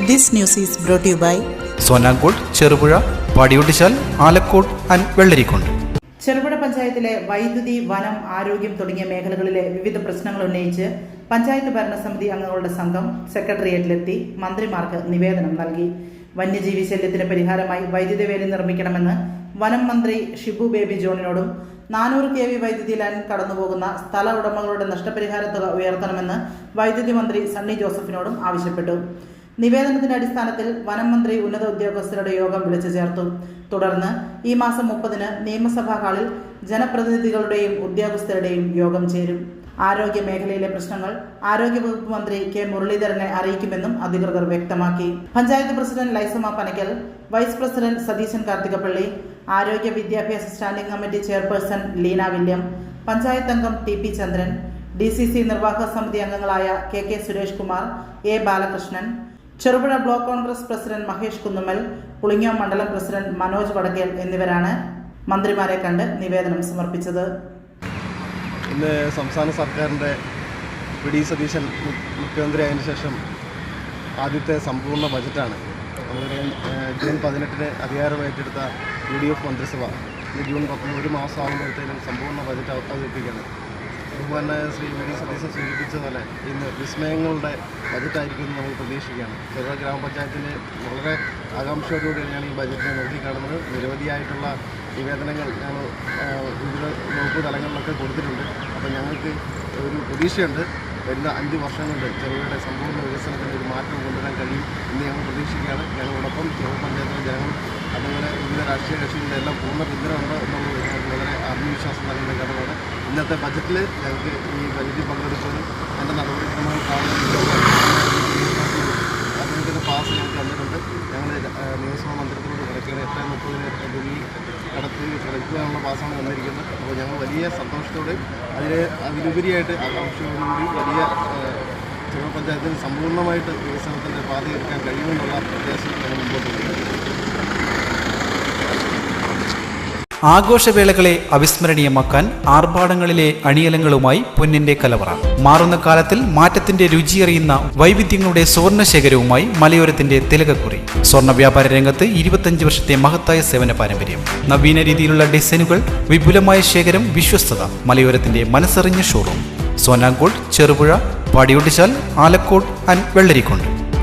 This news is brought to you by Sonankode, Cherupuzha, Padiyottuchal, Alakode and Vellarikundu. Cherupuzha പഞ്ചായത്തിലെ വൈദ്യുതി, വനം, ആരോഗ്യം തുടങ്ങിയ മേഖലകളിലെ വിവിധ പ്രശ്നങ്ങൾ ഉന്നയിച്ച് പഞ്ചായത്ത് ഭരണസമിതി അംഗങ്ങളുടെ സംഘം സെക്രട്ടേറിയറ്റിലെത്തി മന്ത്രിമാർക്ക് നിവേദനം നൽകി. വന്യജീവി ശല്യത്തിന് പരിഹാരമായി വൈദ്യുതി വേലി നിർമ്മിക്കണമെന്ന് വനം മന്ത്രി ഷിബു ബേബി ജോണിനോടും 400 kV വൈദ്യുതി ലൈൻ കടന്നുപോകുന്ന സ്ഥല ഉടമകളുടെ നഷ്ടപരിഹാര തുക ഉയർത്തണമെന്ന് വൈദ്യുതി മന്ത്രി സണ്ണി ജോസഫിനോടും ആവശ്യപ്പെട്ടു. നിവേദനത്തിന്റെ അടിസ്ഥാനത്തിൽ വനം മന്ത്രി ഉന്നത ഉദ്യോഗസ്ഥരുടെ യോഗം വിളിച്ചു ചേർത്തു. തുടർന്ന് ഈ മാസം 30-ന് നിയമസഭാ ഹാളിൽ ജനപ്രതിനിധികളുടെയും ഉദ്യോഗസ്ഥരുടെയും യോഗം ചേരും. ആരോഗ്യ മേഖലയിലെ പ്രശ്നങ്ങൾ ആരോഗ്യവകുപ്പ് മന്ത്രി കെ മുരളീധരനെ അറിയിക്കുമെന്നും അധികൃതർ വ്യക്തമാക്കി. Panchayat president Lysamma Panakkal, vice president Satheesan Karthikappally, ആരോഗ്യ വിദ്യാഭ്യാസ standing committee chairperson Leena William, panchayat അംഗം TP ചന്ദ്രൻ, DCC നിർവാഹക സമിതി അംഗങ്ങളായ KK Suresh Kumar, A Balakrishnan, Cherupuzha block Congress president Mahesh Kunnummal, Pulingome മണ്ഡലം പ്രസിഡന്റ് മനോജ് വടക്കേൽ എന്നിവരാണ് മന്ത്രിമാരെ കണ്ട് നിവേദനം സമർപ്പിച്ചത്. ഇന്ന് സംസ്ഥാന സർക്കാരിൻ്റെ PD സതീശൻ മുഖ്യമന്ത്രിയായതിനു ശേഷം ആദ്യത്തെ സമ്പൂർണ്ണ ബജറ്റാണ്. നമുക്കറിയാം, ജൂൺ 18-ന് അധികാരം ഏറ്റെടുത്ത UDF മന്ത്രിസഭ ജൂൺ 10 ഒരു മാസം ആകുമ്പോഴത്തേനും സമ്പൂർണ്ണ ബജറ്റ് അവതരിപ്പിക്കുകയാണ്. അതുപോലെ തന്നെ ശ്രീ PD സതീശൻ സൂചിപ്പിച്ചതുപോലെ ഇന്ന് വിസ്മയങ്ങളുടെ ബജറ്റായിരിക്കും നമ്മൾ പ്രതീക്ഷിക്കുകയാണ്. ചെറുപുഴ ഗ്രാമപഞ്ചായത്തിന് വളരെ ആകാംക്ഷയോടുകൂടി തന്നെയാണ് ഈ ബജറ്റിനെ നോക്കിക്കാണുന്നത്. നിരവധിയായിട്ടുള്ള നിവേദനങ്ങൾ ഞങ്ങൾ വിവിധ വകുപ്പ് തലങ്ങളിലൊക്കെ കൊടുത്തിട്ടുണ്ട്. അപ്പോൾ ഞങ്ങൾക്ക് ഒരു പ്രതീക്ഷയുണ്ട്, വരുന്ന 5 വർഷം കൊണ്ട് ചെറുപുഴയുടെ സമ്പൂർണ്ണ വികസനത്തിന് ഒരു മാറ്റം കൊണ്ടുവരാൻ കഴിയും എന്ന് ഞങ്ങൾ പ്രതീക്ഷിക്കുകയാണ്. ഞങ്ങളോടൊപ്പം ചെറുപുഴ പഞ്ചായത്തിലെ ജനങ്ങൾ, അതുപോലെ വിവിധ രാഷ്ട്രീയ കക്ഷികളുടെ എല്ലാം പൂർണ്ണ പിന്തുണയുണ്ട് എന്നുള്ളത് ഞങ്ങൾക്ക് വളരെ ആത്മവിശ്വാസം നൽകുന്ന കാര്യമാണ്. ഇന്നത്തെ ബജറ്റിൽ ഞങ്ങൾക്ക് ഈ ബജറ്റിൽ പങ്കെടുക്കാനും അതിൻ്റെ നടപടിക്രമങ്ങൾ അതിൻ്റെ പാസ് ഞങ്ങൾക്ക് തന്നിട്ടുണ്ട്. ഞങ്ങൾ നിയമസഭാ മന്ദിരത്തിനോട് കിടക്കുകയാണ്. 8:30-ന് ഡൽഹി കിടക്കാനുള്ള പാസ്സാണ് വന്നിരിക്കുന്നത്. അപ്പോൾ ഞങ്ങൾ വലിയ സന്തോഷത്തോടെ അതിലുപരിയായിട്ട് ആകാംക്ഷയോടുകൂടി വലിയ ചെറുപുഴ പഞ്ചായത്തിന് സമ്പൂർണ്ണമായിട്ട് വികസനത്തിൻ്റെ പാതയെടുക്കാൻ കഴിയുമെന്നുള്ള പ്രത്യാശ ഞങ്ങൾ മുമ്പോട്ട് പോകുന്നു. ആഘോഷവേളകളെ അവിസ്മരണീയമാക്കാൻ ആർഭാടങ്ങളിലെ അണിയലങ്ങളുമായി പൊന്നിന്റെ കലവറ. മാറുന്ന കാലത്തിൽ മാറ്റത്തിന്റെ രുചിയറിയുന്ന വൈവിധ്യങ്ങളുടെ സ്വർണ്ണശേഖരവുമായി മലയോരത്തിന്റെ തിലകക്കുറി. സ്വർണ്ണ വ്യാപാര രംഗത്ത് 25 വർഷത്തെ മഹത്തായ സേവന പാരമ്പര്യം, നവീന രീതിയിലുള്ള ഡിസൈനുകൾ, വിപുലമായ ശേഖരം, വിശ്വസ്തത. മലയോരത്തിന്റെ മനസ്സറിഞ്ഞ ഷോറൂം. സോനാങ്കോട്, ചെറുപുഴ, പാടിയൊട്ടിച്ചാൽ, ആലക്കോട് ആൻഡ് വെള്ളരിക്കുണ്ട്.